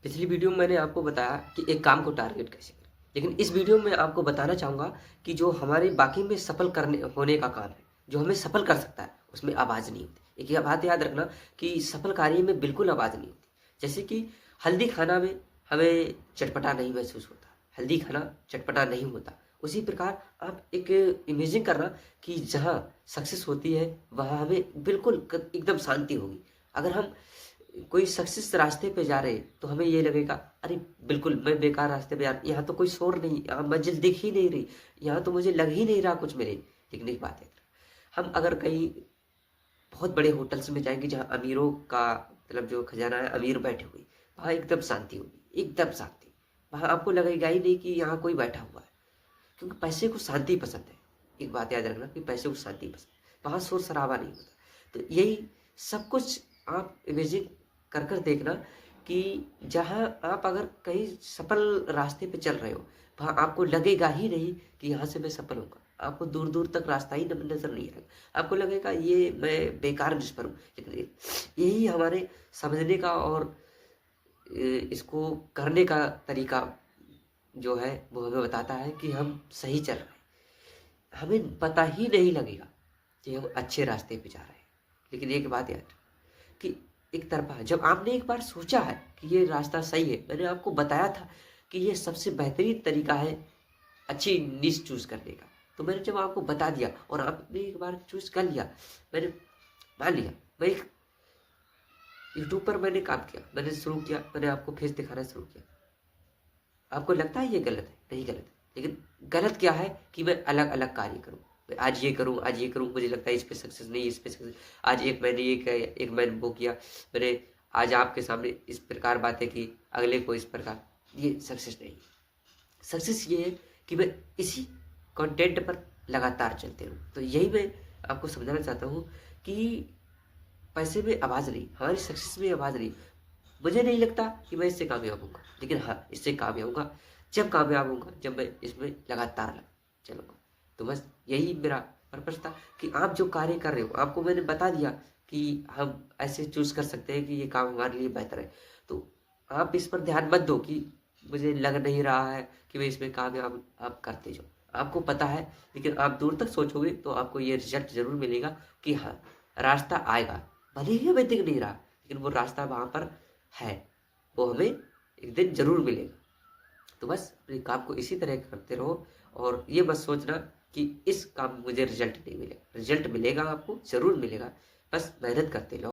पिछली वीडियो में मैंने आपको बताया कि एक काम को टारगेट कैसे करें। लेकिन इस वीडियो में आपको बताना चाहूँगा कि जो हमारे बाकी में सफल करने होने का काम है, जो हमें सफल कर सकता है, उसमें आवाज़ नहीं होती। एक ये बात याद रखना कि सफल कार्य में बिल्कुल आवाज़ नहीं होती। जैसे कि हल्दी खाना में हमें चटपटा नहीं महसूस होता, हल्दी खाना चटपटा नहीं होता। उसी प्रकार आप एक इमेजिन करना कि जहाँ सक्सेस होती है, वहाँ हमें बिल्कुल एकदम शांति होगी। अगर हम कोई सक्सेस रास्ते पे जा रहे हैं तो हमें ये लगेगा, अरे बिल्कुल मैं बेकार रास्ते पे यहाँ तो कोई शोर नहीं, यहाँ मंजिल दिख ही नहीं रही, यहाँ तो मुझे लग ही नहीं रहा कुछ मेरे। लेकिन एक बात है, हम अगर कहीं बहुत बड़े होटल्स में जाएंगे जहाँ अमीरों का मतलब जो खजाना है, अमीर बैठे हुए, वहाँ एकदम शांति होगी, एकदम शांति। वहाँ आपको लगेगा ही नहीं कि यहाँ कोई बैठा हुआ है, क्योंकि पैसे को शांति पसंद है। एक बात याद रखना कि पैसे को शांति पसंद है, वहाँ शोर शराबा नहीं होता। तो यही सब कुछ आप इमेजिन कर कर देखना कि जहाँ आप अगर कहीं सफल रास्ते पे चल रहे हो, वहाँ आपको लगेगा ही नहीं कि यहाँ से मैं सफल होऊंगा। आपको दूर दूर तक रास्ता ही नजर नहीं आएगा, आपको लगेगा ये मैं बेकार जिस पर हूँ। लेकिन यही हमारे समझने का और इसको करने का तरीका जो है वो हमें बताता है कि हम सही चल रहे हैं। हमें पता ही नहीं लगेगा कि हम अच्छे रास्ते पे जा रहे हैं। लेकिन एक बात याद कि एक तरफा जब आपने एक बार सोचा है कि ये रास्ता सही है, मैंने आपको बताया था कि ये सबसे बेहतरीन तरीका है अच्छी निश चूज करने का। तो मैंने जब आपको बता दिया और आपने एक बार चूज कर लिया, मैंने मान लिया, मैं एक यूट्यूब पर मैंने काम किया, मैंने शुरू किया, मैंने आपको फेस दिखाना शुरू किया। आपको लगता है ये गलत है? नहीं गलत है। लेकिन गलत क्या है कि मैं अलग अलग कार्य करूँ, मैं आज ये करूँ, आज ये करूँ, मुझे लगता है इस पे सक्सेस नहीं, इस पे सक्सेस। आज एक मैंने ये किया, एक मैंने वो किया, मैंने आज आपके सामने इस प्रकार बातें की, अगले को इस प्रकार। ये सक्सेस नहीं है। सक्सेस ये है कि मैं इसी कंटेंट पर लगातार चलते रहूँ। तो यही मैं आपको समझाना चाहता हूँ कि पैसे में आवाज़ नहीं, हमारी सक्सेस में आवाज़ नहीं। मुझे नहीं लगता कि मैं इससे कामयाब होऊंगा, लेकिन हाँ, इससे कामयाब होऊंगा जब कामयाब होऊंगा, जब मैं इसमें लगातार लग चलूंगा। तो बस यही मेरा पर्पस था कि आप जो कार्य कर रहे हो, आपको मैंने बता दिया कि हम ऐसे चूज कर सकते हैं कि ये काम हमारे लिए बेहतर है। तो आप इस पर ध्यान मत दो कि मुझे लग नहीं रहा है कि मैं इसमें कामयाब। आप करते जाओ, आपको पता है। लेकिन आप दूर तक सोचोगे तो आपको ये रिजल्ट जरूर मिलेगा कि हाँ, रास्ता आएगा। भले ही हमें दिख नहीं रहा, लेकिन वो रास्ता वहां पर है, वो हमें एक दिन जरूर मिलेगा। तो बस अपने काम को इसी तरह करते रहो और ये बस सोचना कि इस काम में मुझे रिजल्ट नहीं मिलेगा। रिजल्ट मिलेगा, आपको जरूर मिलेगा, बस मेहनत करते रहो।